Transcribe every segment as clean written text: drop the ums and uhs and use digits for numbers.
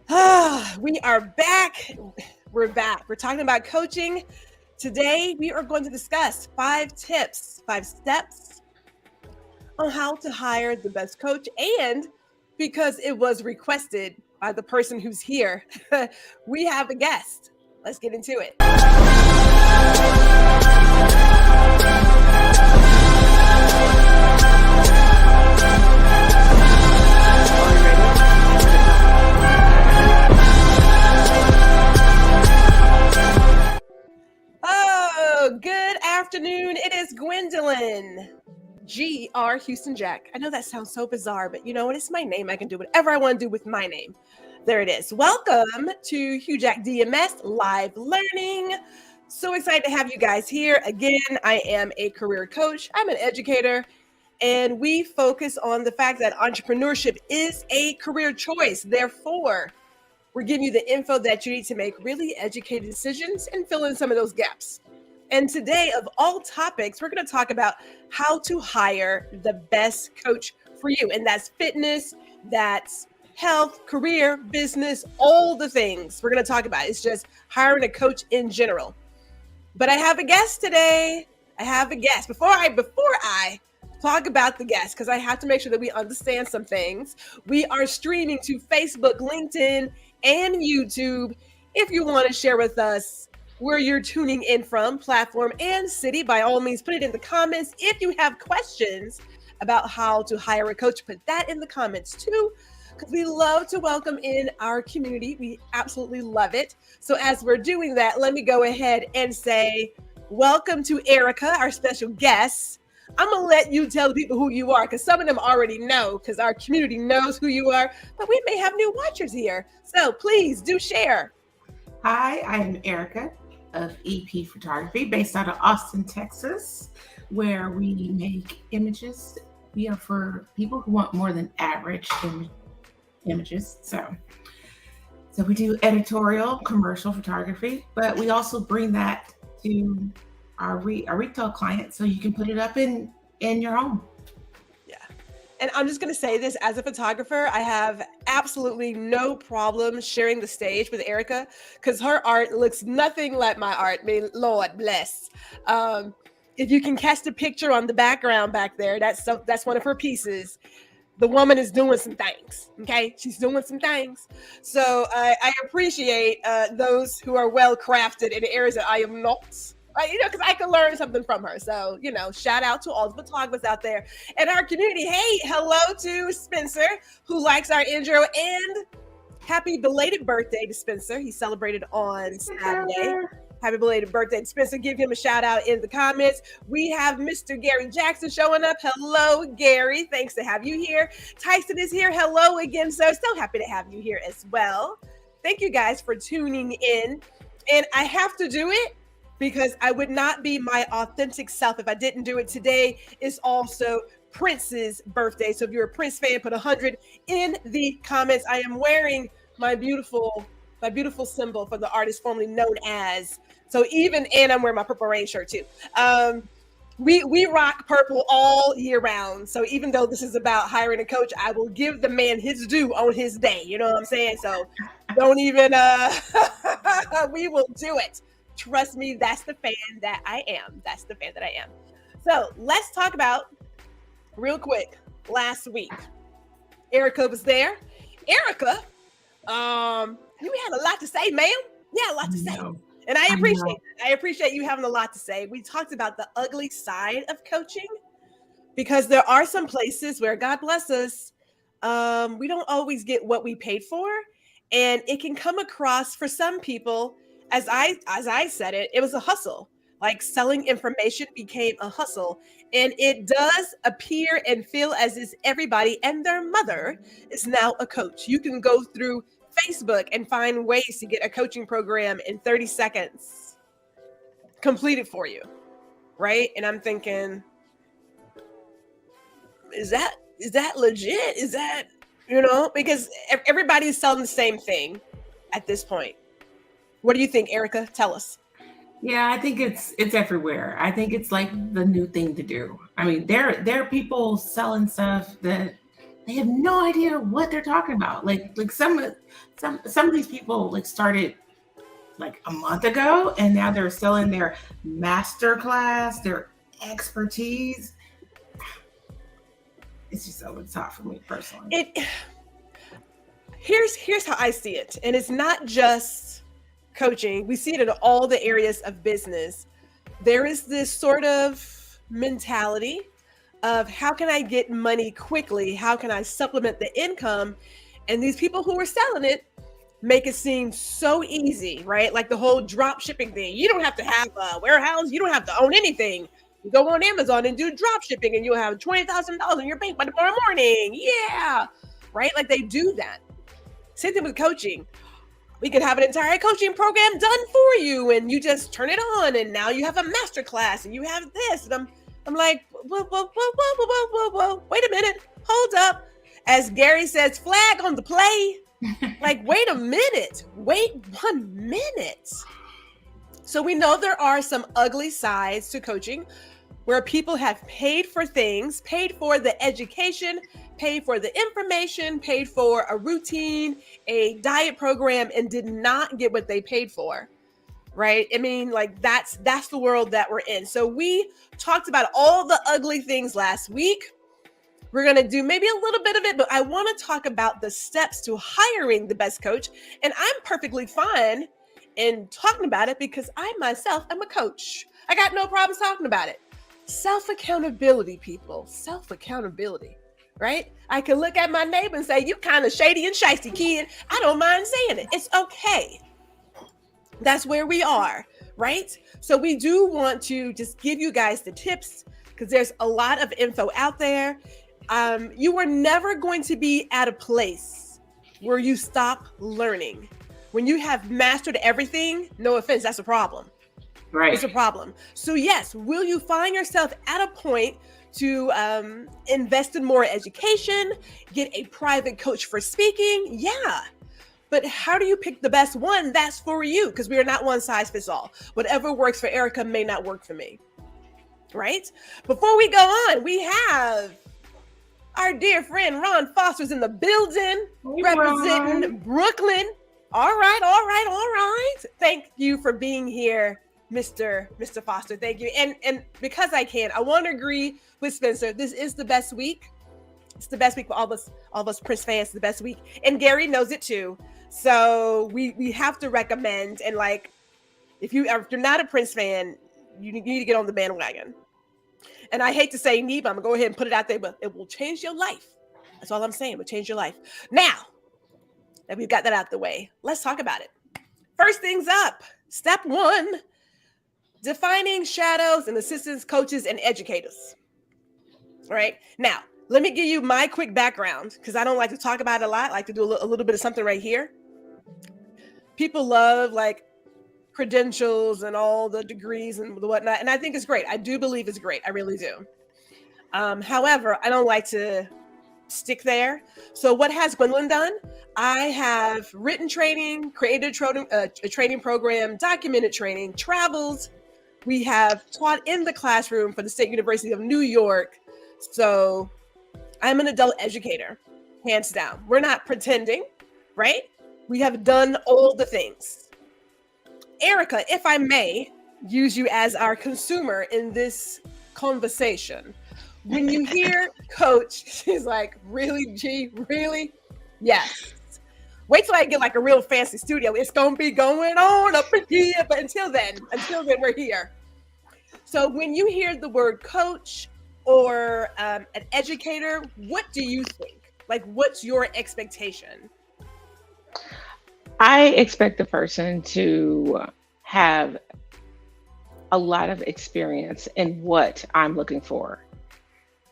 We are back. We're back. We're talking about coaching. Today, we are going to discuss 5 tips, 5 steps on how to hire the best coach. And because it was requested by the person who's here, we have a guest. Let's get into it. Good afternoon. It is Gwendolyn G.R. Houston Jack. I know that sounds so bizarre, but you know what? It's my name. I can do whatever I want to do with my name. There it is. Welcome to HouJack DMS Live Learning. So excited to have you guys here. Again, I am a career coach. I'm an educator, and we focus on the fact that entrepreneurship is a career choice. Therefore, we're giving you the info that you need to make really educated decisions and fill in some of those gaps. And today, of all topics, we're going to talk about how to hire the best coach for you. And that's fitness, that's health, career, business, all the things we're going to talk about. It's just hiring a coach in general. But I have a guest today. I have a guest. Before I talk about the guest, because I have to make sure that we understand some things, we are streaming to Facebook, LinkedIn, and YouTube. If you want to share with us where you're tuning in from, platform and city, by all means, put it in the comments. If you have questions about how to hire a coach, put that in the comments too, because we love to welcome in our community. We absolutely love it. So as we're doing that, let me go ahead and say, welcome to Erica, our special guest. I'm going to let you tell the people who you are, because some of them already know, because our community knows who you are, but we may have new watchers here. So please do share. Hi, I am Erica of EP Photography, based out of Austin, Texas, where we make images. We are for people who want more than average images. So we do editorial, commercial photography, but we also bring that to our retail clients, so you can put it up in your home. And I'm just going to say this as a photographer, I have absolutely no problem sharing the stage with Erica, because her art looks nothing like my art. I mean, Lord bless. If you can catch the picture on the background back there, that's one of her pieces. The woman is doing some things. Okay, she's doing some things. So I appreciate those who are well crafted in areas that I am not. Right, because I can learn something from her. So, shout out to all the photographers out there in our community. Hey, hello to Spencer, who likes our intro, and happy belated birthday to Spencer. He celebrated on Saturday. Happy belated birthday to Spencer. Give him a shout out in the comments. We have Mr. Gary Jackson showing up. Hello, Gary. Thanks to have you here. Tyson is here. Hello again, sir. So happy to have you here as well. Thank you guys for tuning in. And I have to do it, because I would not be my authentic self if I didn't do it. Today is also Prince's birthday. So if you're a Prince fan, put 100 in the comments. I am wearing my beautiful symbol for the artist formerly known as. So and I'm wearing my Purple Rain shirt too. We rock purple all year round. So even though this is about hiring a coach, I will give the man his due on his day. You know what I'm saying? So don't even, we will do it. Trust me, that's the fan that I am. So let's talk about, real quick, last week. Erica was there. Erica, you had a lot to say, ma'am. Yeah, a lot to say. And I appreciate you having a lot to say. We talked about the ugly side of coaching, because there are some places where, God bless us, we don't always get what we paid for. And it can come across for some people, as I said it was a hustle. Like, selling information became a hustle. And it does appear and feel as if everybody and their mother is now a coach. You can go through Facebook and find ways to get a coaching program in 30 seconds completed for you, right? And I'm thinking, is that legit? Is that, because everybody's selling the same thing at this point. What do you think, Erica? Tell us. Yeah, I think it's everywhere. I think it's like the new thing to do. I mean, there are people selling stuff that they have no idea what they're talking about. Like some of these people like started like a month ago, and now they're selling their master class, their expertise. It's just over the top for me personally. Here's how I see it, and it's not just coaching. We see it in all the areas of business. There is this sort of mentality of how can I get money quickly? How can I supplement the income? And these people who are selling it make it seem so easy, right? Like the whole drop shipping thing. You don't have to have a warehouse. You don't have to own anything. You go on Amazon and do drop shipping and you'll have $20,000 in your bank by tomorrow morning. Yeah. Right? Like they do that. Same thing with coaching. We could have an entire coaching program done for you and you just turn it on and now you have a master class and you have this. And I'm like, whoa. Wait a minute. Hold up. As Gary says, flag on the play. Like, wait a minute. Wait 1 minute. So we know there are some ugly sides to coaching where people have paid for things, paid for the education, paid for the information, paid for a routine, a diet program, and did not get what they paid for. Right? I mean, like that's the world that we're in. So we talked about all the ugly things last week. We're going to do maybe a little bit of it, but I want to talk about the steps to hiring the best coach. And I'm perfectly fine in talking about it because I myself am a coach. I got no problems talking about it. Self-accountability, people. Self-accountability, right? I can look at my neighbor and say, you kind of shady and shysty, kid. I don't mind saying it. It's okay. That's where we are, right? So we do want to just give you guys the tips because there's a lot of info out there. You are never going to be at a place where you stop learning. When you have mastered everything, no offense, that's a problem. Right. It's a problem. So yes, will you find yourself at a point to invest in more education, get a private coach for speaking? Yeah. But how do you pick the best one? That's for you because we are not one size fits all. Whatever works for Erica may not work for me. Right? Before we go on, we have our dear friend Ron Foster's in the building, representing Ron. Brooklyn. All right. Thank you for being here, Mr. Foster. Thank you. And because I can, I want to agree with Spencer. This is the best week. It's the best week for all of us Prince fans. The best week, and Gary knows it too. So we have to recommend. And like, if you're not a Prince fan, you need to get on the bandwagon. And I hate to say need, but I'm gonna go ahead and put it out there, but it will change your life. That's all I'm saying. It will change your life. Now that we've got that out the way, let's talk about it. First things up. Step 1, defining shadows and assistants, coaches, and educators. All right. Now, let me give you my quick background because I don't like to talk about it a lot. I like to do a little bit of something right here. People love like credentials and all the degrees and whatnot. And I think it's great. I do believe it's great. I really do. However, I don't like to stick there. So what has Gwendolyn done? I have written training, created a training program, documented training, travels. We have taught in the classroom for the State University of New York. So I'm an adult educator, hands down. We're not pretending, right? We have done all the things. Erica, if I may use you as our consumer in this conversation, when you hear coach, she's like, really, G, really? Yes. Wait till I get like a real fancy studio. It's going to be going on up in here. But until then, we're here. So when you hear the word coach or an educator, what do you think? Like, what's your expectation? I expect the person to have a lot of experience in what I'm looking for.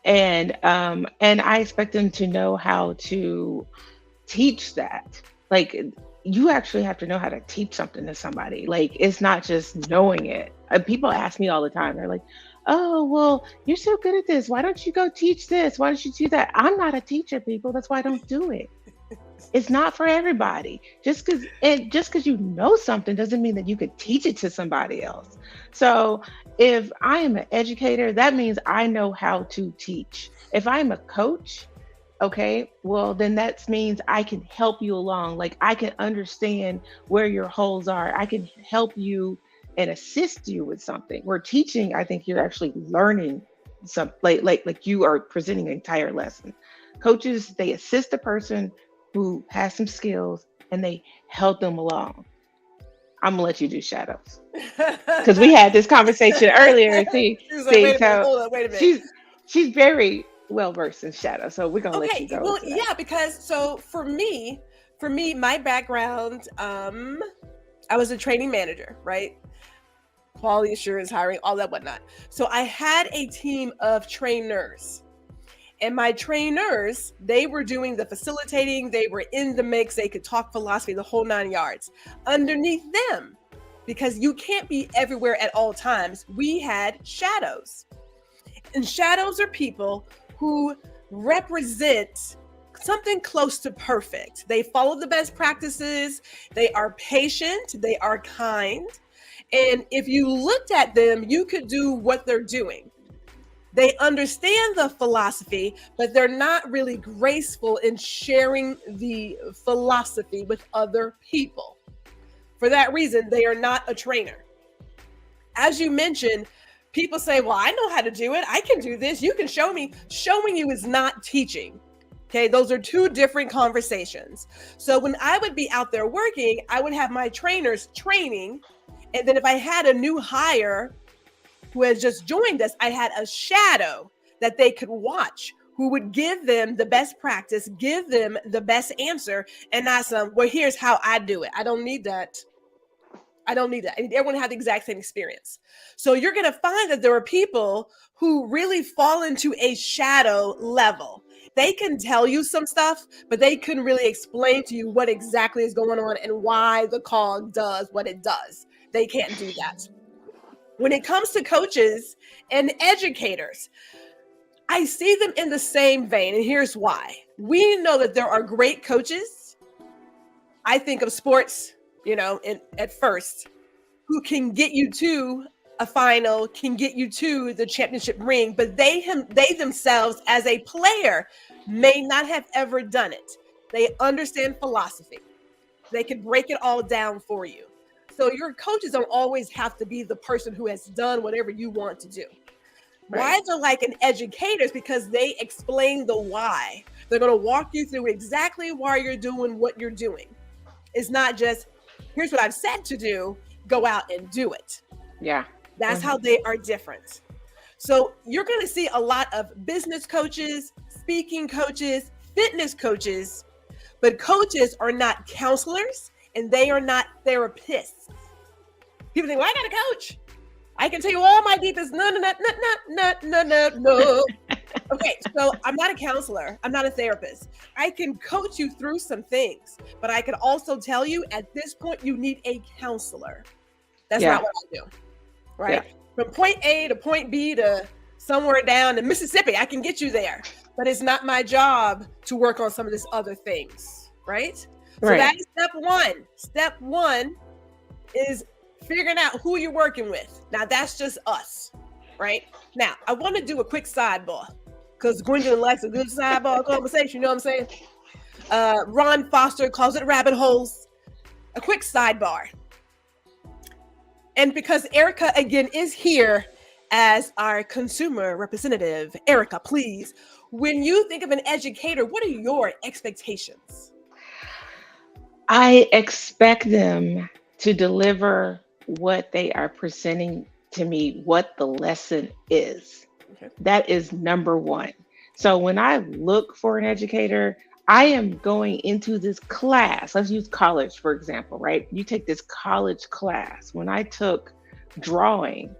And I expect them to know how to teach that. Like, you actually have to know how to teach something to somebody. Like, it's not just knowing it. People ask me all the time, they're like, oh, well, you're so good at this. Why don't you go teach this? Why don't you do that? I'm not a teacher, people. That's why I don't do it. It's not for everybody. Just because you know something doesn't mean that you could teach it to somebody else. So if I am an educator, that means I know how to teach. If I'm a coach, Okay, well, then that means I can help you along. Like I can understand where your holes are. I can help you and assist you with something. Where teaching, I think you're actually learning some like you are presenting an entire lesson. Coaches, they assist the person who has some skills and they help them along. I'm gonna let you do shadows because we had this conversation earlier. She was like, See, wait a minute, so hold on, wait a minute. she's very well versed in shadow. So we're gonna let you Okay, go well, into that. yeah, because so for me, my background, I was a training manager, right? Quality assurance, hiring, all that whatnot. So I had a team of trainers. And my trainers, they were doing the facilitating, they were in the mix, they could talk philosophy, the whole 9 yards. Underneath them, because you can't be everywhere at all times, we had shadows. And shadows are people who represent something close to perfect. They follow the best practices, they are patient, they are kind. And if you looked at them, you could do what they're doing. They understand the philosophy, but they're not really graceful in sharing the philosophy with other people. For that reason, they are not a trainer. As you mentioned, people say, well, I know how to do it. I can do this. You can show me. Showing you is not teaching. Okay, those are two different conversations. So when I would be out there working, I would have my trainers training. And then if I had a new hire who has just joined us, I had a shadow that they could watch who would give them the best practice, give them the best answer, and not some, well, here's how I do it. I don't need that. I don't need that. Everyone had the exact same experience. So you're going to find that there are people who really fall into a shadow level. They can tell you some stuff, but they couldn't really explain to you what exactly is going on and why the cog does what it does. They can't do that. When it comes to coaches and educators, I see them in the same vein, and here's why. We know that there are great coaches. I think of sports, at first, who can get you to a final, can get you to the championship ring, but they themselves as a player may not have ever done it. They understand philosophy. They can break it all down for you. So your coaches don't always have to be the person who has done whatever you want to do. Right. Why they're like an educators, because they explain the why. They're going to walk you through exactly why you're doing what you're doing. It's not just, here's what I've said to do, go out and do it. Yeah. That's how they are different. So you're going to see a lot of business coaches, speaking coaches, fitness coaches, but coaches are not counselors and they are not therapists. People think, well, I got a coach. I can tell you all my deepest, no. Okay, so I'm not a counselor. I'm not a therapist. I can coach you through some things, but I can also tell you at this point, you need a counselor. That's not what I do, right? Yeah. From point A to point B to somewhere down in Mississippi, I can get you there, but it's not my job to work on some of these other things, right? So that is step one. Step one is figuring out who you're working with. Now, that's just us, right? Now, I want to do a quick sidebar because Gwendolyn likes a good sidebar conversation, you know what I'm saying? Ron Foster calls it rabbit holes. A quick sidebar. And because Erica, again, is here as our consumer representative, Erica, please, when you think of an educator, what are your expectations? I expect them to deliver what they are presenting to me, what the lesson is. Okay. That is number one. So when I look for an educator, I am going into this class. Let's use college, for example, right? You take this college class. When I took drawing,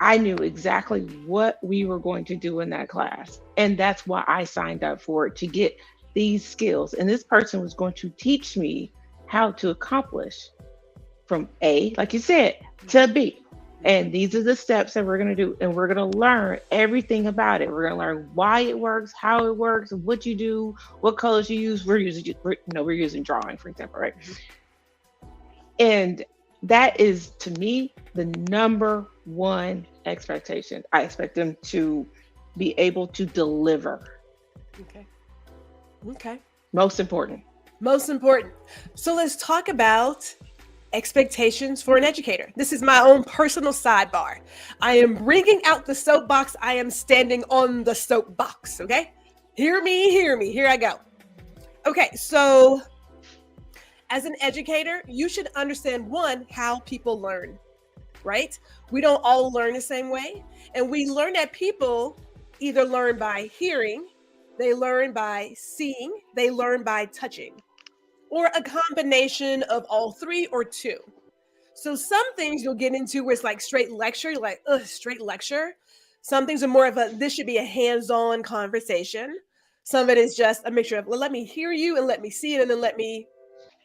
I knew exactly what we were going to do in that class. And that's why I signed up for it, to get these skills. And this person was going to teach me how to accomplish from A, like you said, to B. And these are the steps that we're going to do. And we're going to learn everything about it. We're going to learn why it works, how it works, what you do, what colors you use. We're using drawing, for example, right? And that is, to me, the number one expectation. I expect them to be able to deliver. Okay. Okay. Most important. Most important. So let's talk about expectations for an educator. This is my own personal sidebar. I am bringing out the soapbox. I am standing on the soapbox. Okay. Hear me, hear me. Here I go. Okay. So as an educator, you should understand one, how people learn, right? We don't all learn the same way. And we learn that people either learn by hearing, they learn by seeing, they learn by touching, or a combination of all three or two. So some things you'll get into where it's like straight lecture, you're like, ugh, straight lecture. Some things are more of a, this should be a hands-on conversation. Some of it is just a mixture of, well, let me hear you and let me see it and then let me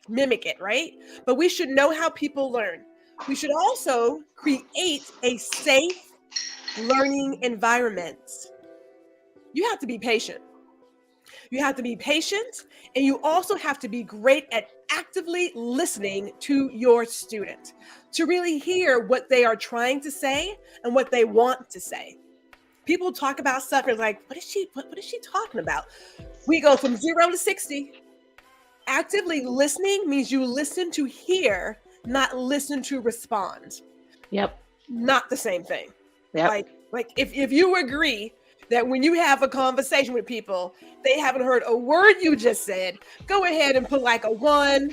mimic it, right? But we should know how people learn. We should also create a safe learning environment. You have to be patient. You have to be patient, and you also have to be great at actively listening to your student to really hear what they are trying to say and what they want to say. People talk about stuff and like, what is she talking about? We go from 0 to 60. Actively listening means you listen to hear, not listen to respond. Yep. Not the same thing. Yep. Like if you agree that when you have a conversation with people, they haven't heard a word you just said, go ahead and put like a 1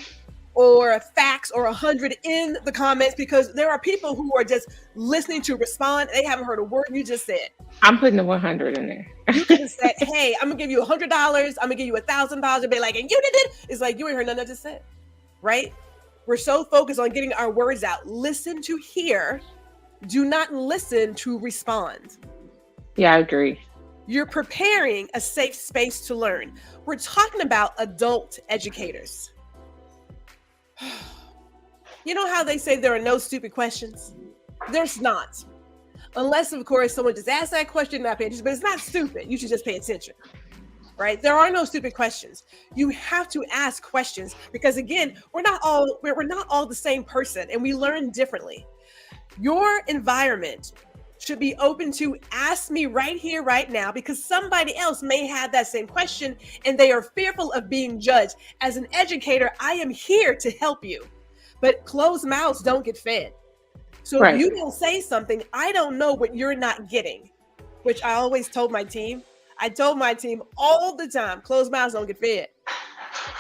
or a fax or 100 in the comments, because there are people who are just listening to respond. They haven't heard a word you just said. I'm putting the 100 in there. You could have said, hey, I'm gonna give you $100. I'm gonna give you $1,000 and be like, and you did it. It's like, you ain't heard nothing I just said, right? We're so focused on getting our words out. Listen to hear. Do not listen to respond. Yeah, I agree. You're preparing a safe space to learn. We're talking about adult educators. You know how they say there are no stupid questions? There's not. Unless, of course, someone just asks that question, not pay attention, but it's not stupid. You should just pay attention, right? There are no stupid questions. You have to ask questions because, again, we're not all the same person, and we learn differently. Your environment should be open to ask me right here, right now, because somebody else may have that same question and they are fearful of being judged. As an educator, I am here to help you, but closed mouths don't get fed. So Right. If you don't say something, I don't know what you're not getting, which I always told my team. I told my team all the time, closed mouths don't get fed.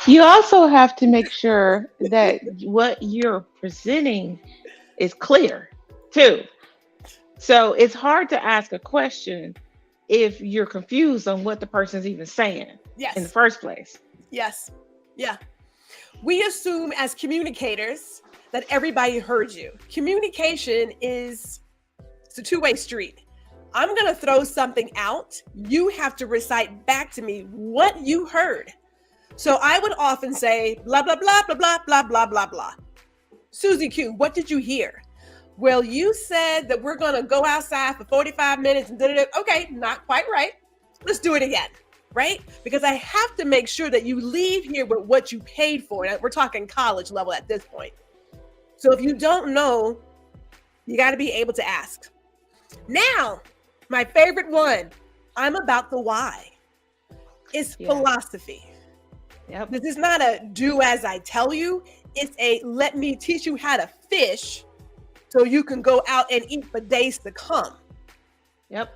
You also have to make sure that what you're presenting is clear too. So it's hard to ask a question if you're confused on what the person's even saying in the Yes. first place. Yes. Yeah. We assume as communicators that everybody heard you. Communication it's a two-way street. I'm going to throw something out. You have to recite back to me what you heard. So I would often say, blah, blah, blah, blah, blah, blah, blah, blah, blah. Susie Q, what did you hear? Well, you said that we're going to go outside for 45 minutes and da-da-da. Okay, not quite right. Let's do it again, right? Because I have to make sure that you leave here with what you paid for. We're talking college level at this point. So if you don't know, you got to be able to ask. Now, my favorite one, I'm about the why. It's philosophy. Yep. This is not a do as I tell you. It's a let me teach you how to fish so you can go out and eat for days to come. Yep.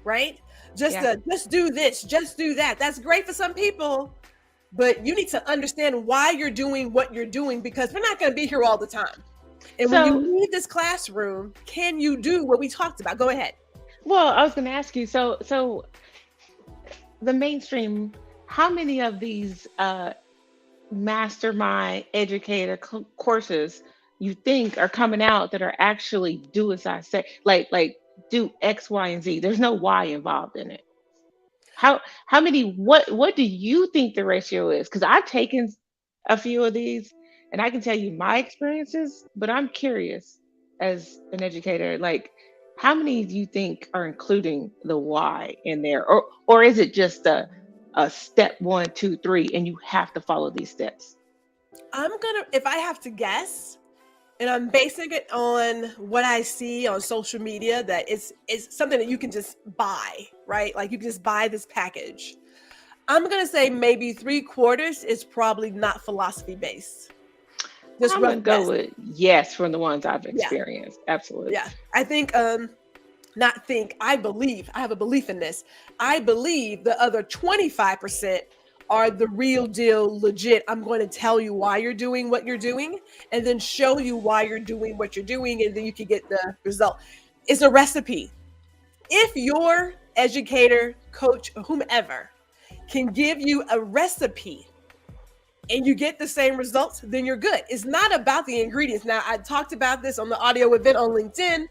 Right? Just do this, just do that. That's great for some people, but you need to understand why you're doing what you're doing, because we're not going to be here all the time. And when you leave this classroom, can you do what we talked about? Go ahead. Well, I was going to ask you, so the mainstream, how many of these mastermind educator courses you think are coming out that are actually do as I say, like do X, Y, and Z? There's no Y involved in it. How many? What do you think the ratio is? Because I've taken a few of these, and I can tell you my experiences. But I'm curious, as an educator, like how many do you think are including the Y in there, or is it just a step 1, 2, 3, and you have to follow these steps? If I have to guess, and I'm basing it on what I see on social media, that it's something that you can just buy, right? Like you can just buy this package. I'm going to say maybe 3/4 is probably not philosophy based. Just I'm rough gonna go guess. with yes from the ones I've Yeah. experienced. Absolutely. Yeah. I think, not think, I believe, I have a belief in this. I believe the other 25% are the real deal, legit. I'm going to tell you why you're doing what you're doing and then show you why you're doing what you're doing, and then you can get the result. It's a recipe. If your educator, coach, or whomever can give you a recipe and you get the same results, then you're good. It's not about the ingredients. Now, I talked about this on the audio event on LinkedIn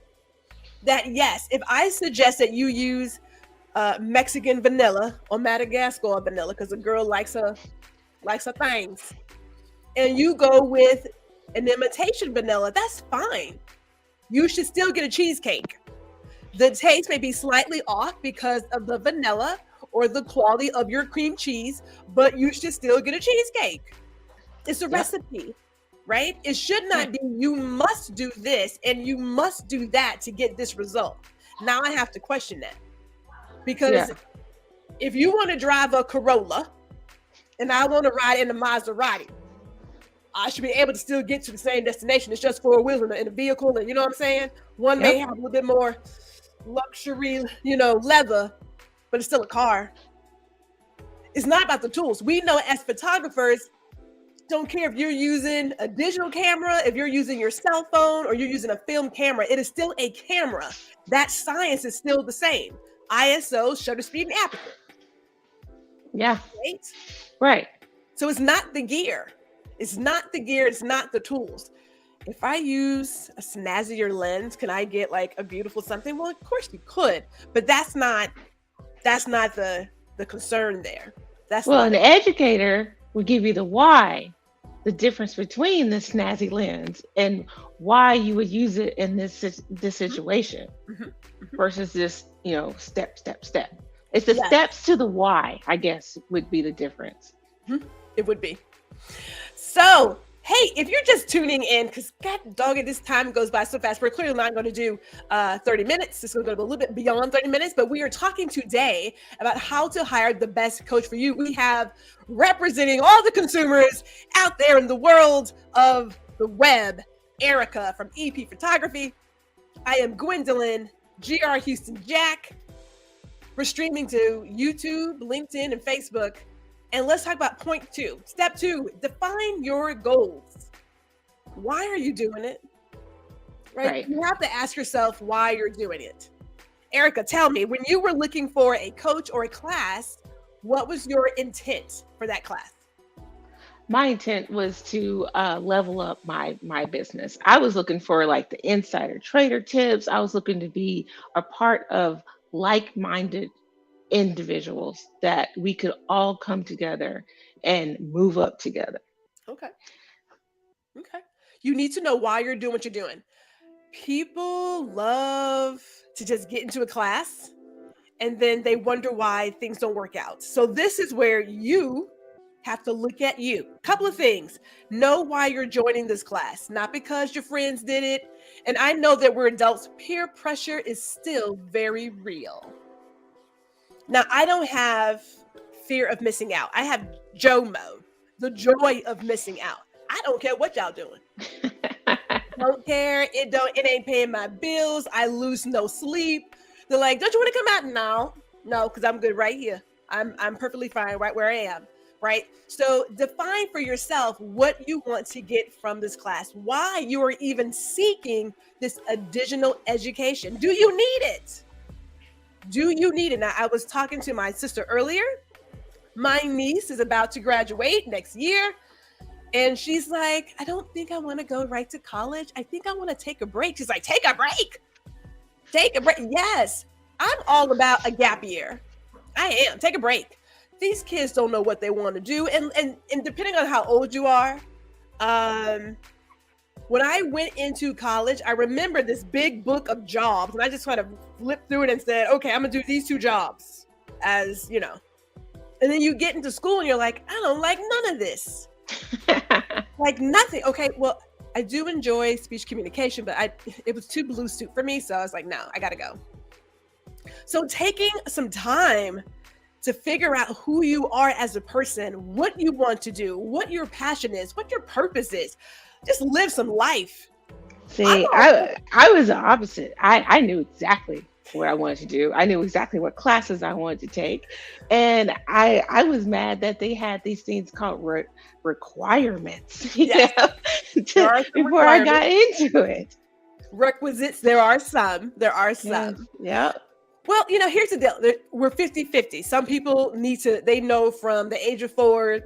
that yes, if I suggest that you use Mexican vanilla or Madagascar vanilla because a girl likes her things, and you go with an imitation vanilla, that's fine. You should still get a cheesecake. The taste may be slightly off because of the vanilla or the quality of your cream cheese, but you should still get a cheesecake. It's a Yep. recipe, right? It should not be you must do this and you must do that to get this result. Now I have to question that. Because Yeah. if you want to drive a Corolla and I want to ride in a Maserati, I should be able to still get to the same destination. It's just 4 wheels in a vehicle, and you know what I'm saying? One may Yep. have a little bit more luxury, leather, but it's still a car. It's not about the tools. We know as photographers, don't care if you're using a digital camera, if you're using your cell phone, or you're using a film camera, it is still a camera. That science is still the same. ISO, shutter speed, and aperture, Yeah. right? Right. So it's not the gear. It's not the gear. It's not the tools. If I use a snazzier lens, can I get like a beautiful something? Well, of course you could, but that's not the concern there. That's Well, not an educator will give you the why, the difference between the snazzy lens and why you would use it in this situation Mhm. versus this, step, step, step. It's the Yes. steps to the why, I guess, would be the difference. It would be. So, hey, if you're just tuning in, because God dog it, this time goes by so fast. We're clearly not going to do 30 minutes. It's going to go a little bit beyond 30 minutes, but we are talking today about how to hire the best coach for you. We have representing all the consumers out there in the world of the web, Erica from EP Photography. I am Gwendolyn, GR Houston Jack. We're streaming to YouTube, LinkedIn, and Facebook. And let's talk about point 2. Step 2, define your goals. Why are you doing it? Right? You have to ask yourself why you're doing it. Erica, tell me, when you were looking for a coach or a class, what was your intent for that class? My intent was to level up my business. I was looking for like the insider trader tips. I was looking to be a part of like-minded individuals that we could all come together and move up together. Okay. You need to know why you're doing what you're doing. People love to just get into a class and then they wonder why things don't work out. So this is where you have to look at you. Couple of things. Know why you're joining this class, not because your friends did it. And I know that we're adults. Peer pressure is still very real. Now, I don't have fear of missing out. I have JOMO, the joy of missing out. I don't care what y'all doing. Don't care. It ain't paying my bills. I lose no sleep. They're like, don't you want to come out? No, because I'm good right here. I'm perfectly fine right where I am. Right. So define for yourself what you want to get from this class, why you are even seeking this additional education. Do you need it? Do you need it? Now, I was talking to my sister earlier. My niece is about to graduate next year. And she's like, I don't think I want to go right to college. I think I want to take a break. She's like, take a break. Take a break. Yes, I'm all about a gap year. I am. Take a break. These kids don't know what they want to do. And depending on how old you are, when I went into college, I remember this big book of jobs. And I just kind of flipped through it and said, okay, I'm going to do these 2 jobs as, And then you get into school and you're like, I don't like none of this. Like nothing. Okay, well, I do enjoy speech communication, but it was too blue suit for me. So I was like, no, I got to go. So taking some time to figure out who you are as a person, what you want to do, what your passion is, what your purpose is. Just live some life. See, I was the opposite. I knew exactly what I wanted to do. I knew exactly what classes I wanted to take, and I was mad that they had these things called requirements, Yes, there are some before I requirements. got into it. Requisites, there are some. There are Yes, some. yeah, Well, here's the deal. We're 50-50. Some people they know from the age of 4,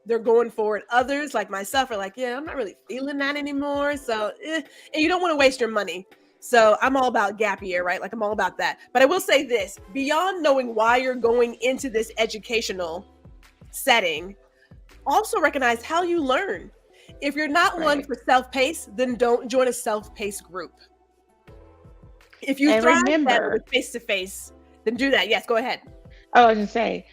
they're going for it. Others, like myself, are like, yeah, I'm not really feeling that anymore. So, and you don't want to waste your money. So I'm all about gap year, right? Like I'm all about that. But I will say this, beyond knowing why you're going into this educational setting, also recognize how you learn. If you're not one right. for self-paced, then don't join a self-paced group. If you And thrive better remember, with face-to-face, then do that. Yes, go ahead. I was gonna say,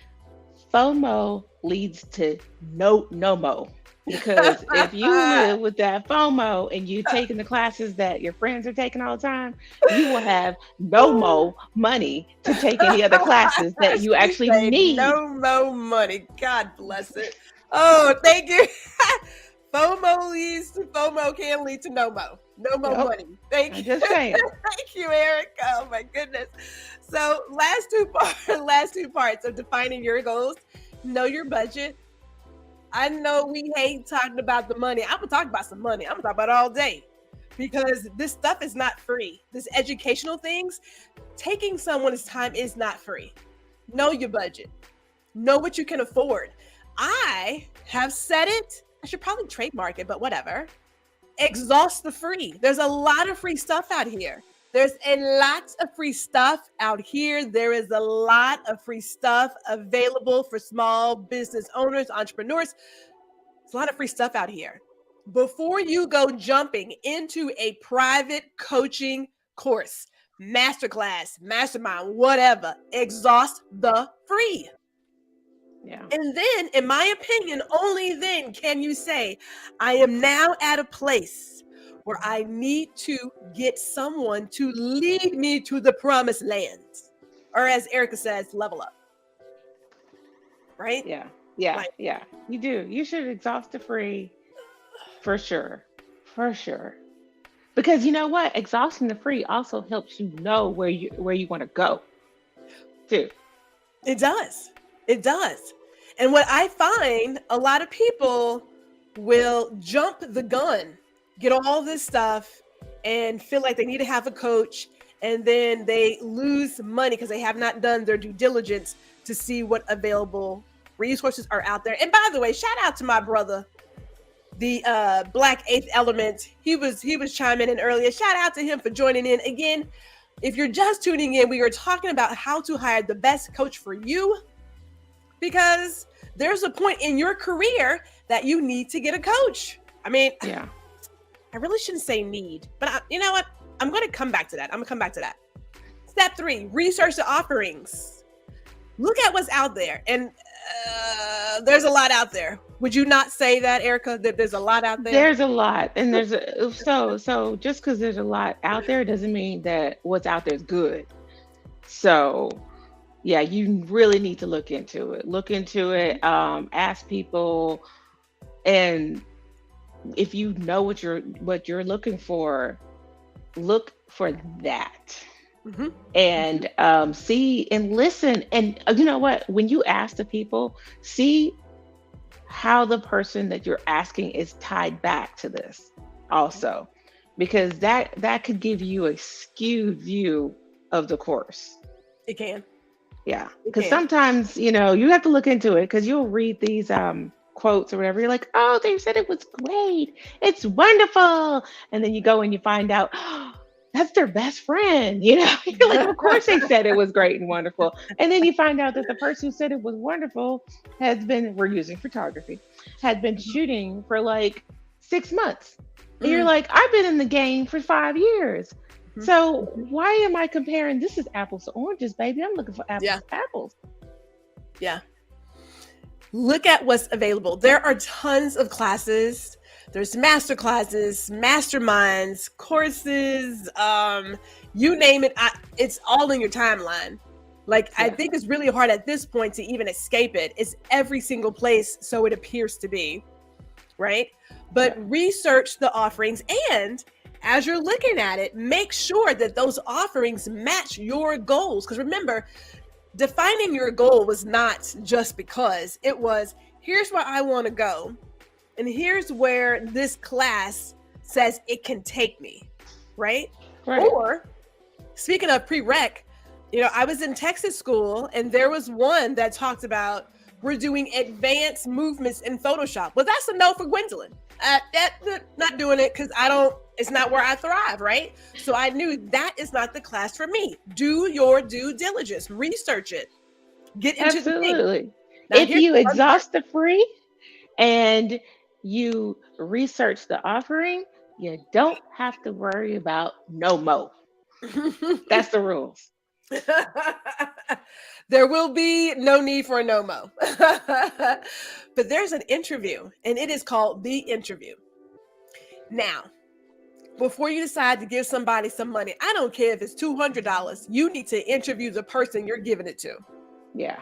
FOMO leads to no mo. Because if you live with that FOMO and you're taking the classes that your friends are taking all the time, you will have no more money to take any other classes that you She actually said need. no more money. God bless it. Oh, thank you. FOMO can lead to no mo. No more Yep. money. Thank I'm you. just saying. Thank you, Eric. Oh my goodness. So last two parts of defining your goals. Know your budget. I know we hate talking about the money. I'm gonna talk about some money. I'm gonna talk about it all day because this stuff is not free. This educational things, taking someone's time is not free. Know your budget. Know what you can afford. I have said it. I should probably trademark it, but whatever. Exhaust the free. There's a lot of free stuff out here. There's a lot of free stuff out here. There is a lot of free stuff available for small business owners, entrepreneurs. There's a lot of free stuff out here. Before you go jumping into a private coaching course, masterclass, mastermind, whatever, exhaust the free. Yeah. And then, in my opinion, only then can you say, I am now at a place where I need to get someone to lead me to the promised land. Or as Erica says, level up. Right? Yeah. Yeah. Like, Yeah. You do. You should exhaust the free for sure. For sure. Because you know what? Exhausting the free also helps you know where you want to go too. it does. It does. And what I find, a lot of people will jump the gun, get all this stuff, and feel like they need to have a coach. And then they lose money because they have not done their due diligence to see what available resources are out there. And by the way, shout out to my brother, the Black Eighth Element. He was chiming in earlier. Shout out to him for joining in. Again, if you're just tuning in, we are talking about how to hire the best coach for you, because there's a point in your career that you need to get a coach. I mean, Yeah. I really shouldn't say need, but you know what? I'm going to come back to that. Step 3, research the offerings. Look at what's out there. And there's a lot out there. Would you not say that, Erica, that there's a lot out there? There's a lot, and so just because there's a lot out there doesn't mean that what's out there is good. So yeah, you really need to look into it. Ask people, and if you know what you're looking for, look for that. Mhm. And see and listen. And you know what? When you ask the people, see how the person that you're asking is tied back to this also, because that could give you a skewed view of the course. It can. Yeah, It because can. sometimes you have to look into it, because you'll read these quotes or whatever. You're like, oh, they said it was great, it's wonderful, and then you go and you find out, oh, that's their best friend. You're like, of course they said it was great and wonderful, and then you find out that the person who said it was wonderful we're using photography, had been shooting for like 6 months, and you're like, I've been in the game for 5 years. So why am I comparing? This is apples to oranges, baby. I'm looking for apples to apples. Yeah. Look at what's available. There are tons of classes. There's master classes, masterminds, courses, you name it. It's all in your timeline. Like, I Yeah. think it's really hard at this point to even escape it. It's every single place, so it appears to be, right? But Yeah. research the offerings, and as you're looking at it, make sure that those offerings match your goals. Because remember, defining your goal was not just because, it was, here's where I want to go, and here's where this class says it can take me, right? Right. Or, speaking of prereq, I was in Texas school, and there was one that talked about, we're doing advanced movements in Photoshop. Well, that's a no for Gwendolyn. Not doing it, because it's not where I thrive, right? So I knew that is not the class for me. Do your due diligence, research it, get into the thing. Absolutely. Now, If here's you the fun part. exhaust the free and you research the offering, you don't have to worry about no mo. That's the rules. There will be no need for a no-mo. But there's an interview, and it is called The Interview. Now, before you decide to give somebody some money, I don't care if it's $200, you need to interview the person you're giving it to, Yeah.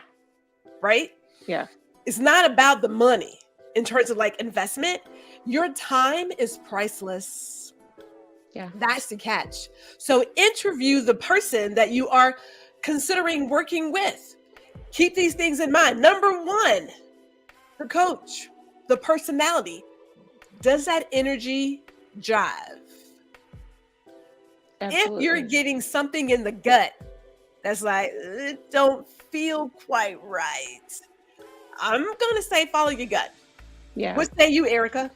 right? Yeah. It's not about the money in terms of like investment. Your time is priceless. Yeah. That's the catch. So interview the person that you are considering working with. Keep these things in mind. Number one, the coach, the personality. Does that energy jive? Absolutely. If you're getting something in the gut that's like, it don't feel quite right, I'm going to say follow your gut. Yeah. What say you, Erica?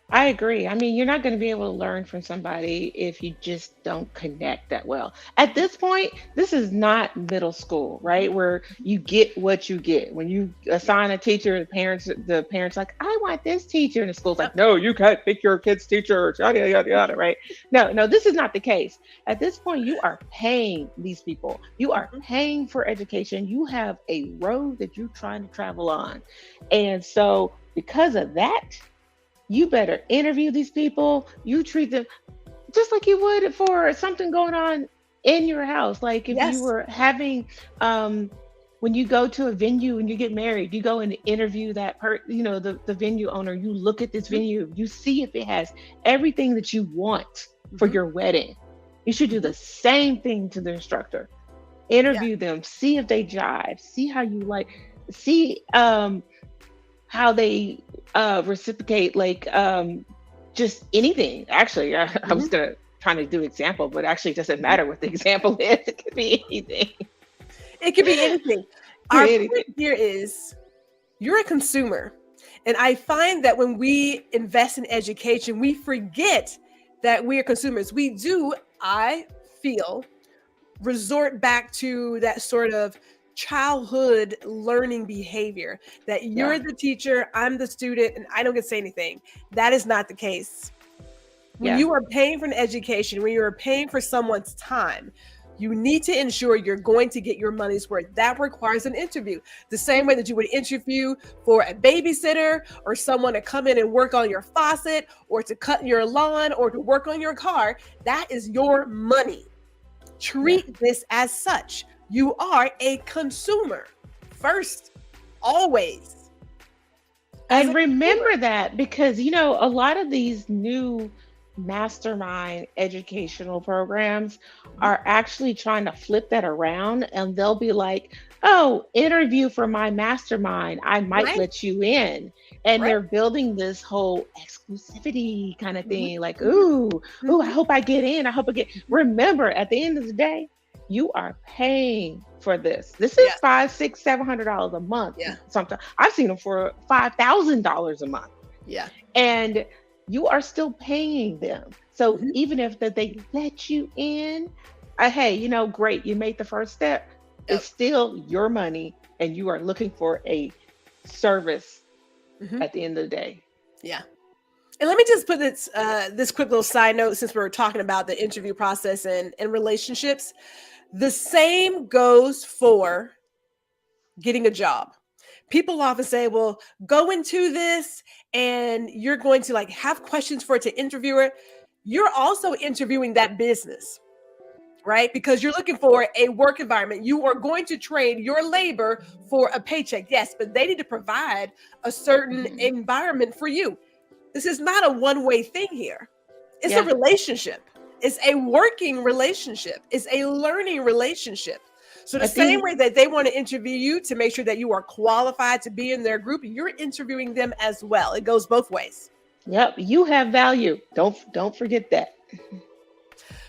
I agree. I mean, you're not going to be able to learn from somebody if you just don't connect that well. At this point, this is not middle school, right? Where you get what you get. When you assign a teacher, the parents like, I want this teacher, and the school's like, no, you can't pick your kid's teacher, yada yada yada, right? No, this is not the case. At this point, you are paying these people. You are paying for education. You have a road that you're trying to travel on, and so because of that, you better interview these people. You treat them just like you would for something going on in your house. Like if Yes. you were having, when you go to a venue and you get married, you go and interview the venue owner. You look at this venue, you see if it has everything that you want for your wedding. You should do the same thing to the instructor. Interview them, see if they jive, see how you like, see how they reciprocate, like just anything. Actually, I was trying to do example, but actually it doesn't matter what the example is. It could be anything. It could be anything. Our point here is you're a consumer. And I find that when we invest in education, we forget that we are consumers. We do, I feel, resort back to that sort of childhood learning behavior that you're the teacher, I'm the student, and I don't get to say anything. That is not the case. When you are paying for an education, when you are paying for someone's time, you need to ensure you're going to get your money's worth. That requires an interview. The same way that you would interview for a babysitter or someone to come in and work on your faucet or to cut your lawn or to work on your car. That is your money. Treat this as such. You are a consumer first, always. And remember that, because, a lot of these new mastermind educational programs are actually trying to flip that around, and they'll be like, oh, interview for my mastermind, I might let you in. And they're building this whole exclusivity kind of thing, like, ooh, I hope I get in. Remember, at the end of the day, you are paying for this. This is $500, $600, $700 a month. Sometimes I've seen them for $5,000 a month. Yeah. And you are still paying them. So even if they let you in, hey, great, you made the first step. It's still your money, and you are looking for a service at the end of the day. Yeah. And let me just put this quick little side note, since we're talking about the interview process and relationships. The same goes for getting a job. People often say, well, go into this and you're going to have questions for it to interviewer. You're also interviewing that business. right? Because you're looking for a work environment. You are going to trade your labor for a paycheck. Yes, but they need to provide a certain environment for you. This is not a one-way thing here. It's a relationship. It's a working relationship. It's a learning relationship. So the same way that they want to interview you to make sure that you are qualified to be in their group, you're interviewing them as well. It goes both ways. Yep, you have value. Don't forget that.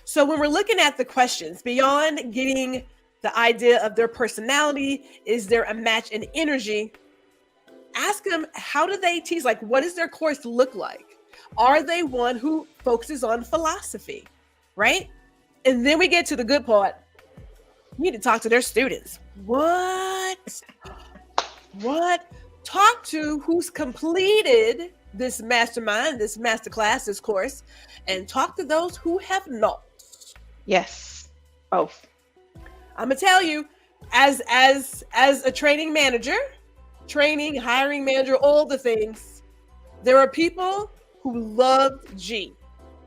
So when we're looking at the questions, beyond getting the idea of their personality, is there a match in energy? Ask them, how do they teach? Like, what does their course look like? Are they one who focuses on philosophy, right? And then we get to the good part. You need to talk to their students. What? Talk to who's completed this mastermind, this masterclass, this course, and talk to those who have not. Yes, both. I'm gonna tell you, as a training manager, hiring manager, all the things, there are people who love G.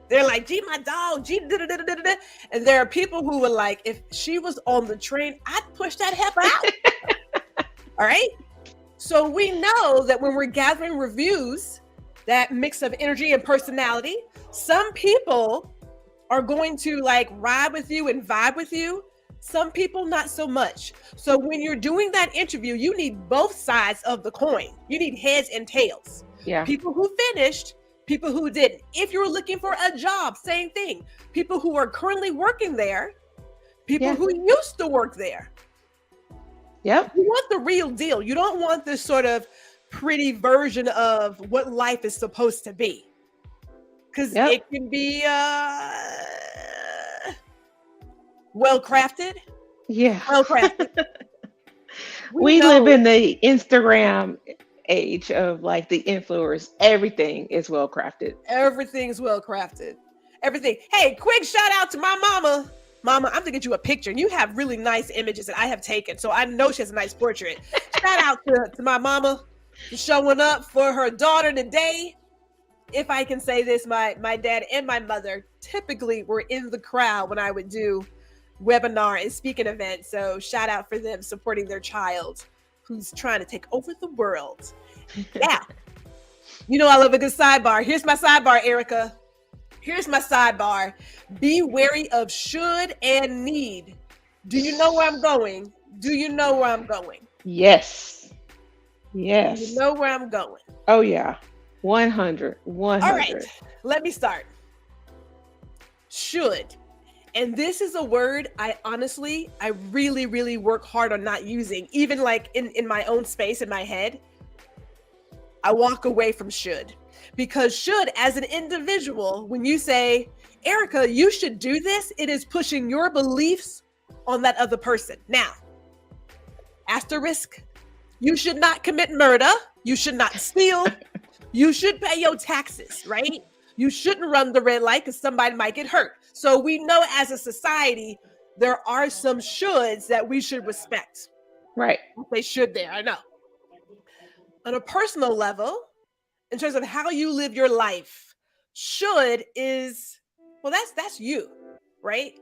They're like, G, my dog, G, da-da-da-da-da-da. And there are people who were like, if she was on the train, I'd push that heifer out. All right. So we know that when we're gathering reviews, that mix of energy and personality, some people are going to like ride with you and vibe with you. Some people not so much. So when you're doing that interview, you need both sides of the coin. You need heads and tails. Yeah. People who finished, people who didn't. If you're looking for a job, same thing. People who are currently working there, people who used to work there. Yep. You want the real deal. You don't want this sort of pretty version of what life is supposed to be. Because it can be well-crafted. Yeah. Well-crafted. We live in the Instagram age of like the influencers. Everything is well-crafted. Everything's well-crafted. Everything. Hey, quick shout out to my mama. Mama, I'm gonna get you a picture. And you have really nice images that I have taken. So I know she has a nice portrait. Shout out to my mama for showing up for her daughter today. If I can say this, my dad and my mother typically were in the crowd when I would do webinar and speaking events. So shout out for them supporting their child who's trying to take over the world. Yeah. You know I love a good sidebar. Here's my sidebar, Erica. Here's my sidebar. Be wary of should and need. Do you know where I'm going? Do you know where I'm going? Yes. Yes. Do you know where I'm going? Oh, yeah. 100. All right. Let me start. Should. And this is a word I really, really work hard on not using. Even like in my own space, in my head, I walk away from should. Because should, as an individual, when you say, Erica, you should do this, it is pushing your beliefs on that other person. Now, asterisk, you should not commit murder. You should not steal. You should pay your taxes, right? You shouldn't run the red light because somebody might get hurt. So we know as a society, there are some shoulds that we should respect. Right. They should there, I know. On a personal level, in terms of how you live your life, should is, well, that's you, right?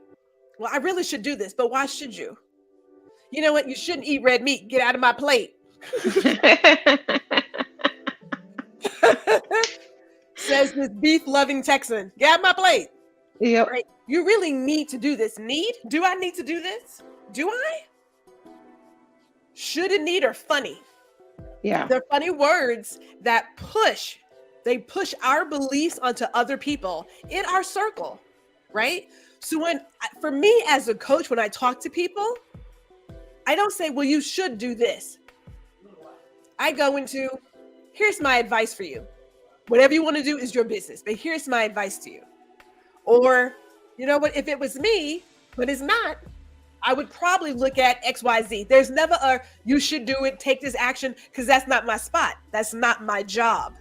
Well, I really should do this, but why should you? You know what? You shouldn't eat red meat. Get out of my plate. Says this beef-loving Texan. Get out of my plate. Yep. Right? You really need to do this. Need? Do I need to do this? Do I? Should and need are funny. Yeah. They're funny words that push our beliefs onto other people in our circle, right? So for me as a coach, when I talk to people, I don't say, well, you should do this. I go into, here's my advice for you. Whatever you want to do is your business, but here's my advice to you. Or, you know what, if it was me, but it's not, I would probably look at XYZ. There's never a, you should do it, take this action, because that's not my spot. That's not my job.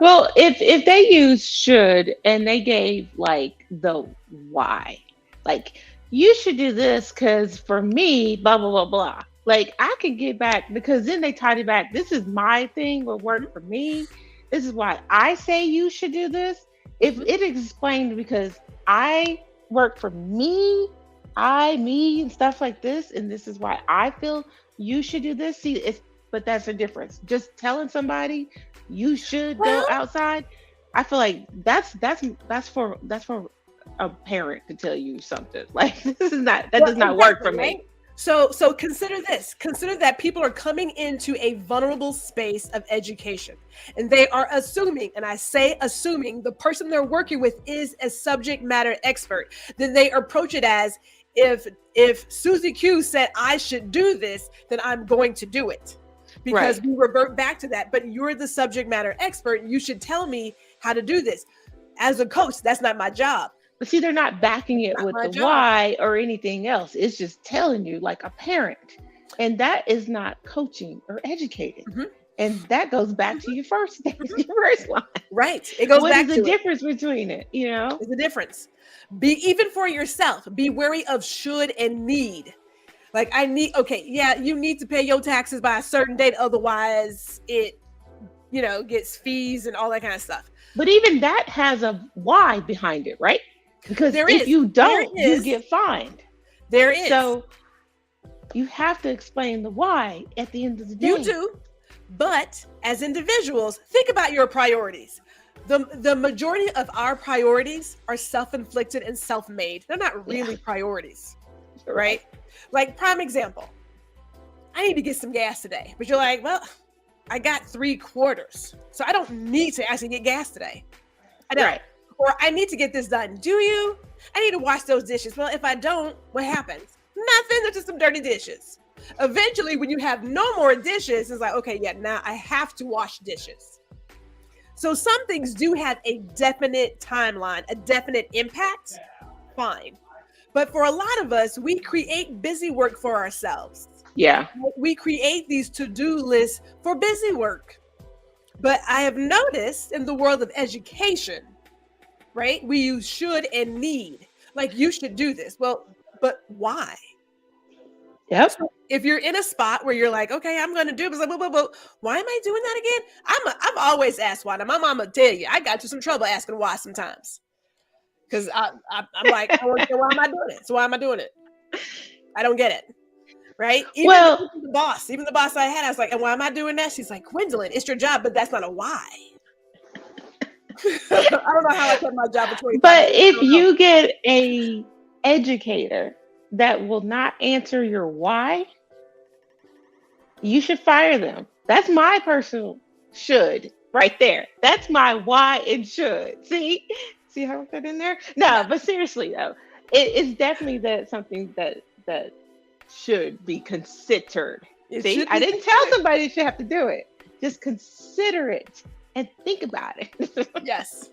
Well, if they use should and they gave like the why, like you should do this because for me, blah, blah, blah, blah. Like I could get back because then they tied it back. This is my thing, what worked for me. This is why I say you should do this. If it explained because I work for me, me, and stuff like this, and this is why I feel you should do this. See, but that's the difference. Just telling somebody you should go Well, outside, I feel like that's for a parent to tell you something. Like that does not work for exactly, me. right? So consider this. Consider that people are coming into a vulnerable space of education, and they are assuming, and I say assuming, the person they're working with is a subject matter expert. Then they approach it as, if Susie Q said I should do this, then I'm going to do it. Because Right. we revert back to that. But you're the subject matter expert. You should tell me how to do this. As a coach, that's not my job. But see, they're not backing it Not with my the job. why or anything else. It's just telling you like a parent. And that is not coaching or educating. Mhm. And that goes back to your first your first line. Right. It goes What back is to the it. difference between it? You know? There's a difference. Be even for yourself. Be wary of should and need. Like I need. Okay, yeah, you need to pay your taxes by a certain date, otherwise it, gets fees and all that kind of stuff. But even that has a why behind it, right? Because There if is. you There don't, you is. get fined. There is. So you have to explain the why at the end of the day. You do, but as individuals, think about your priorities. The majority of our priorities are self-inflicted and self-made. They're not really priorities, right? Like prime example, I need to get some gas today, but you're like, well, I got 3/4, so I don't need to actually get gas today. I don't. Right. Or I need to get this done. Do you? I need to wash those dishes. Well, if I don't, what happens? Nothing. There's just some dirty dishes. Eventually, when you have no more dishes, it's like, okay, yeah, now I have to wash dishes. So some things do have a definite timeline, a definite impact. Fine. But for a lot of us, we create busy work for ourselves. Yeah. We create these to-do lists for busy work. But I have noticed in the world of education, right? We use should and need. Like you should do this. Well, but why? Yep. So if you're in a spot where you're like, okay, I'm going to do this, but why am I doing that again? I've always asked why. Now, my mama tell you, I got into some trouble asking why sometimes. Because I'm like, I want to know why am I doing it? So why am I doing it? I don't get it. Right? Even the boss I had, I was like, and why am I doing that? She's like, Gwendolyn, it's your job, but that's not a why. I don't know how I kept my job for 25 But years. if you get a educator that will not answer your why, you should fire them. That's my personal should right there. That's my why and should. See how I put that in there? No, but seriously though, it's definitely something that should be considered. See, I didn't tell somebody they should have to do it. Just consider it and think about it. Yes.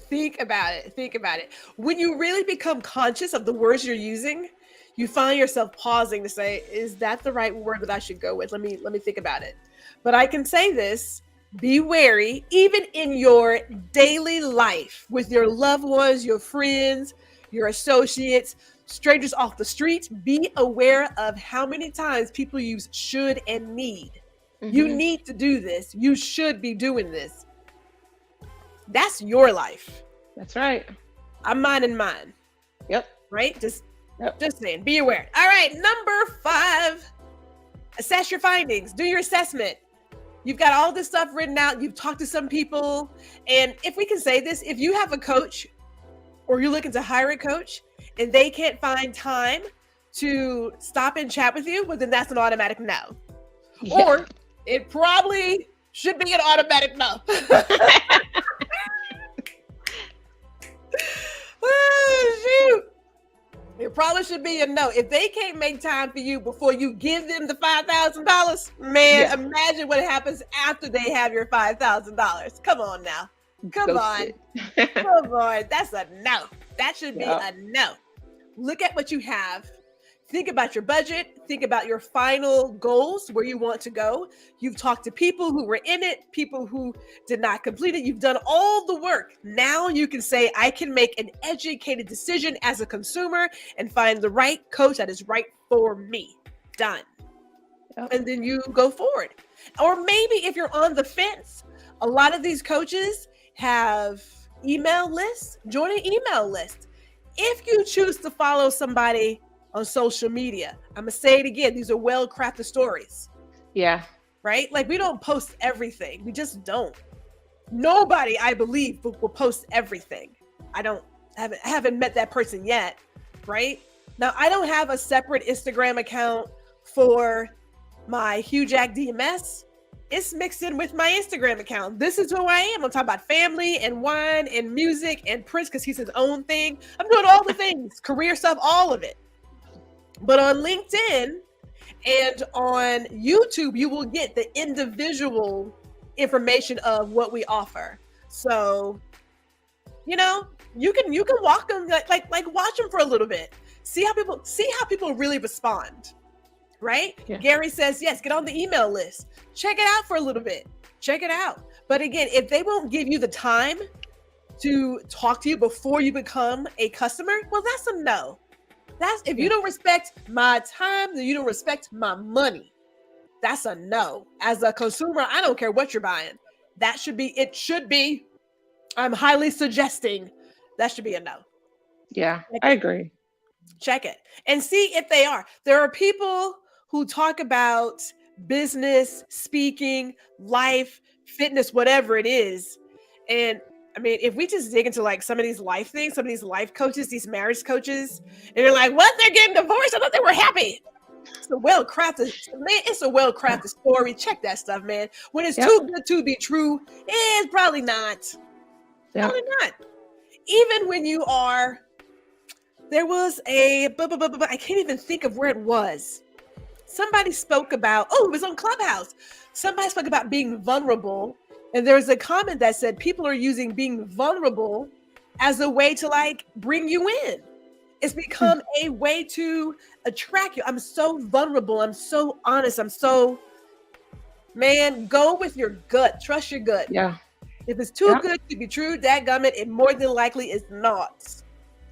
Think about it. When you really become conscious of the words you're using, you find yourself pausing to say, is that the right word that I should go with? Let me think about it. But I can say this, be wary, even in your daily life with your loved ones, your friends, your associates, strangers off the street, be aware of how many times people use should and need. Mm-hmm. You need to do this. You should be doing this. That's your life. That's right. I'm minding mine. Yep. Right? Just saying, be aware. All right, number 5, assess your findings. Do your assessment. You've got all this stuff written out. You've talked to some people. And if we can say this, if you have a coach or you're looking to hire a coach and they can't find time to stop and chat with you, well, then that's an automatic no. Yeah. Or it probably should be an automatic no. Oh, shoot. It probably should be a no. If they can't make time for you before you give them the $5,000, man, Imagine what happens after they have your $5,000. Come on now. Come on. That's a no. That should be a no. Look at what you have. Think about your budget. Think about your final goals, where you want to go. You've talked to people who were in it, people who did not complete it. You've done all the work. Now you can say, I can make an educated decision as a consumer and find the right coach that is right for me. Done. And then you go forward. Or maybe if you're on the fence, a lot of these coaches have email lists. Join an email list. If you choose to follow somebody on social media, I'm gonna say it again, these are well-crafted stories, Yeah. right? Like, we don't post everything. We just don't. Nobody, I believe, will post everything. I haven't met that person yet, right? Now, I don't have a separate Instagram account for my HouJack DMS. It's mixed in with my Instagram account. This is who I am. I'm talking about family and wine and music and Prince because he's his own thing. I'm doing all the things, career stuff, all of it. But on LinkedIn and on YouTube, you will get the individual information of what we offer. So, you know, you can walk them like watch them for a little bit. See how people really respond. Right? Yeah. Gary says, yes, get on the email list. Check it out for a little bit. Check it out. But again, if they won't give you the time to talk to you before you become a customer, well, that's a no. That's if you don't respect my time, then you don't respect my money. That's a no. As a consumer, I don't care what you're buying. It should be, I'm highly suggesting that should be a no. Yeah, I agree. Check it and see if they are. There are people who talk about business, speaking, life, fitness, whatever it is. And I mean, if we just dig into like some of these life things, some of these life coaches, these marriage coaches, and you're like, what? They're getting divorced? I thought they were happy. It's a well-crafted story. Check that stuff, man. When it's too good to be true, it's probably not. Yep. Probably not. Even when you are, there was I can't even think of where it was. Somebody spoke about, it was on Clubhouse. Somebody spoke about being vulnerable. And there was a comment that said people are using being vulnerable as a way to like bring you in. It's become a way to attract you. I'm so vulnerable. I'm so honest. Man, go with your gut. Trust your gut. Yeah. If it's too good to be true, dadgummit, it more than likely is not.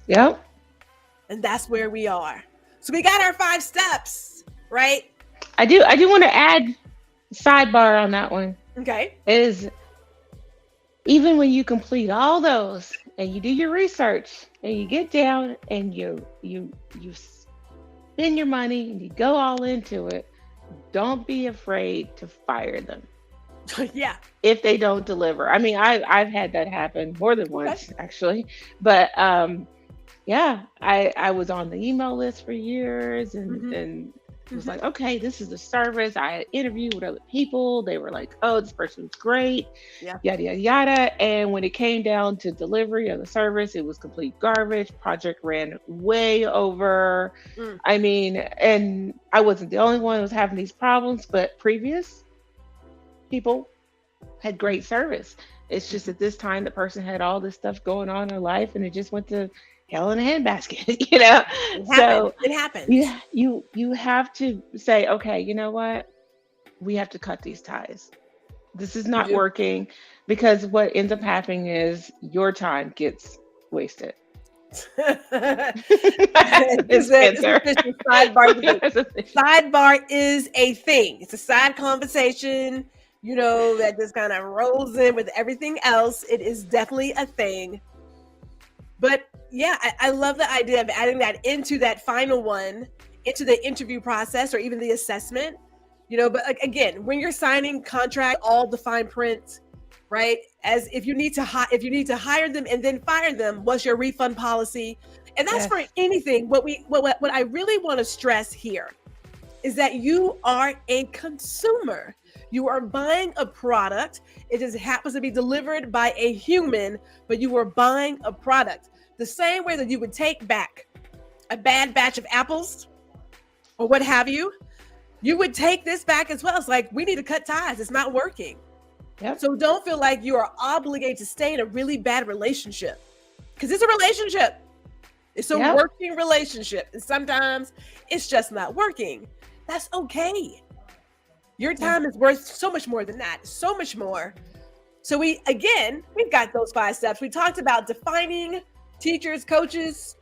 Yep. And that's where we are. So we got our 5 steps, right? I do want to add sidebar on that one. Okay. Is even when you complete all those and you do your research and you get down and you spend your money and you go all into it, don't be afraid to fire them. Yeah. If they don't deliver. I mean, I've had that happen more than once, actually. But yeah, I was on the email list for years and it was like, okay, this is the service. I interviewed with other people. They were like, oh, this person's great, yada, yada, yada. And when it came down to delivery of the service, it was complete garbage. Project ran way over. I mean, and I wasn't the only one who was having these problems, but previous people had great service. It's just at this time, the person had all this stuff going on in their life and it just went to hell in a handbasket, you know? It happens. You have to say, okay, you know what? We have to cut these ties. This is not working, because what ends up happening is your time gets wasted. Sidebar is a thing. It's a side conversation, you know, that just kind of rolls in with everything else. It is definitely a thing. But yeah, I love the idea of adding that into that final one, into the interview process or even the assessment, you know. But again, when you're signing contract, all the fine print, right? As if you need to hire them and then fire them, what's your refund policy? And that's for anything. What I really want to stress here is that you are a consumer. You are buying a product. It just happens to be delivered by a human, but you are buying a product. The same way that you would take back a bad batch of apples or what have you, you would take this back as well. It's like, we need to cut ties. It's not working. Yep. So don't feel like you are obligated to stay in a really bad relationship, because it's a relationship. It's a working relationship. And sometimes it's just not working. That's okay. Your time is worth so much more than that. So much more. So we've got those 5 steps. We talked about defining teachers, coaches,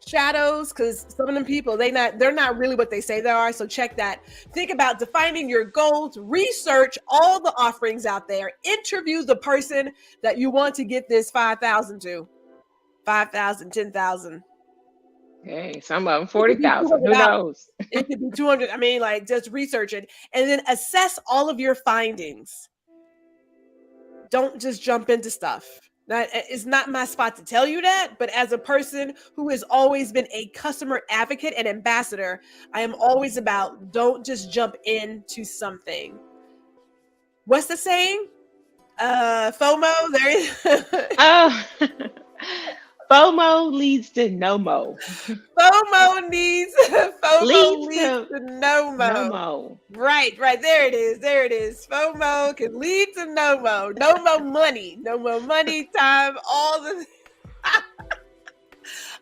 shadows, because some of them people, they're not really what they say they are. So check that. Think about defining your goals, research all the offerings out there, interview the person that you want to get this $5,000 to. 5,000, 10,000. Hey, some of them It could be 40,000. Who 200,000. knows? It could be 200. I mean, like, just research it and then assess all of your findings. Don't just jump into stuff. Now, it's not my spot to tell you that, but as a person who has always been a customer advocate and ambassador, I am always about don't just jump into something. What's the saying? FOMO. There is Oh, FOMO leads to no mo. FOMO Leads leads to to no no mo. mo. Right. There it is. FOMO can lead to no mo. No more money. No more money, time, all the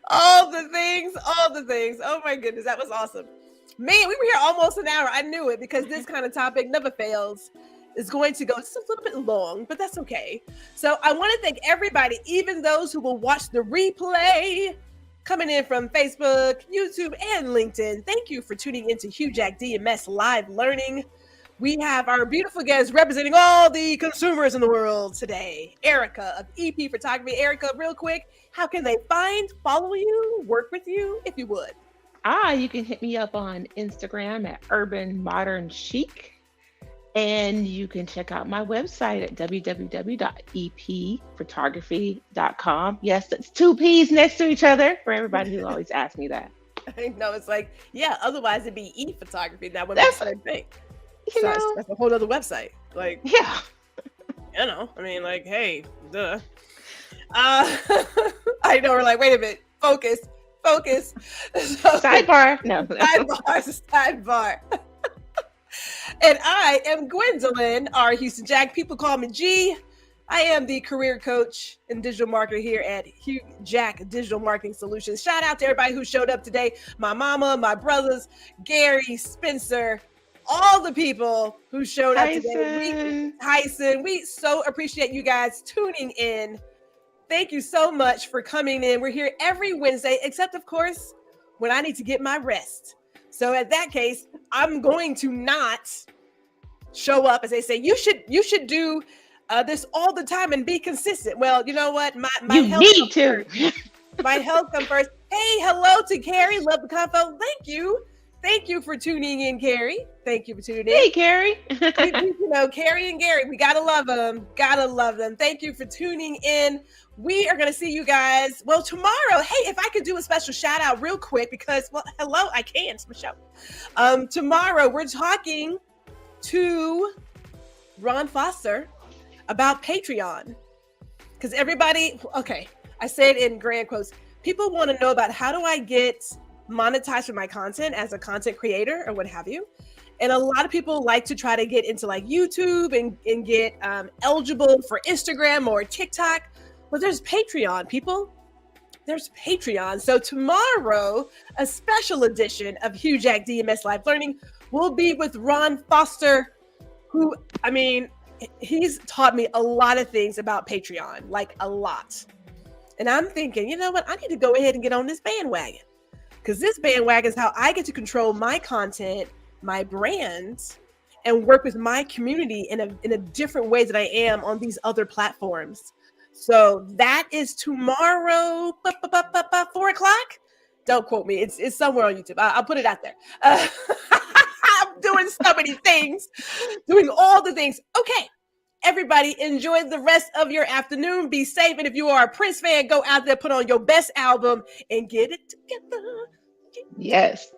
all the things. Oh my goodness, that was awesome. Man, we were here almost an hour. I knew it because this kind of topic never fails. It's going to go just a little bit long, but that's okay. So I want to thank everybody, even those who will watch the replay coming in from Facebook, YouTube, and LinkedIn. Thank you for tuning into HouJack DMS Live Learning. We have our beautiful guest representing all the consumers in the world today, Erica of EP Photography. Erica, real quick, how can they follow you, work with you, if you would? You can hit me up on Instagram at Urban Modern Chic. And you can check out my website at www.epphotography.com. Yes, that's 2 P's next to each other for everybody who always asks me that. I know, it's like, yeah, otherwise it'd be e-photography. That would be That's the same thing. You So know, that's a whole other website. Like, yeah. I mean, like, hey, duh. I know, we're like, wait a minute, focus. So, Sidebar. No. sidebar. And I am Gwendolyn, our Houston Jack. People call me G. I am the career coach and digital marketer here at HouJack Digital Marketing Solutions. Shout out to everybody who showed up today. My mama, my brothers, Gary, Spencer, all the people who showed up today. Tyson, we so appreciate you guys tuning in. Thank you so much for coming in. We're here every Wednesday, except of course, when I need to get my rest. So at that case, I'm going to not show up, as they say. You should do this all the time and be consistent. Well, you know what? My You health need comes to. first. My health comes first. Hey, hello to Carrie. Love the convo. Thank you for tuning in, Carrie. Thank you for tuning in. Hey, Carrie. You know, Carrie and Gary, we gotta love them. Thank you for tuning in. We are gonna see you guys, well, tomorrow. Hey, if I could do a special shout out real quick, because, well, hello, I can. It's my show. Tomorrow we're talking to Ron Foster about Patreon, because everybody, okay, I say it in grand quotes. People want to know about how do I get monetized for my content as a content creator or what have you. And a lot of people like to try to get into like YouTube and get eligible for Instagram or TikTok. Well, there's Patreon, people. There's Patreon. So tomorrow, a special edition of HouJack DMS Live Learning will be with Ron Foster, who, I mean, he's taught me a lot of things about Patreon, like a lot. And I'm thinking, you know what? I need to go ahead and get on this bandwagon, because this bandwagon is how I get to control my content, my brand, and work with my community in a different way than I am on these other platforms. So that is tomorrow, 4:00. Don't quote me. It's somewhere on YouTube. I'll put it out there. I'm doing so many things, doing all the things. Okay, everybody, enjoy the rest of your afternoon. Be safe. And if you are a Prince fan, go out there, put on your best album, and get it together. Yes.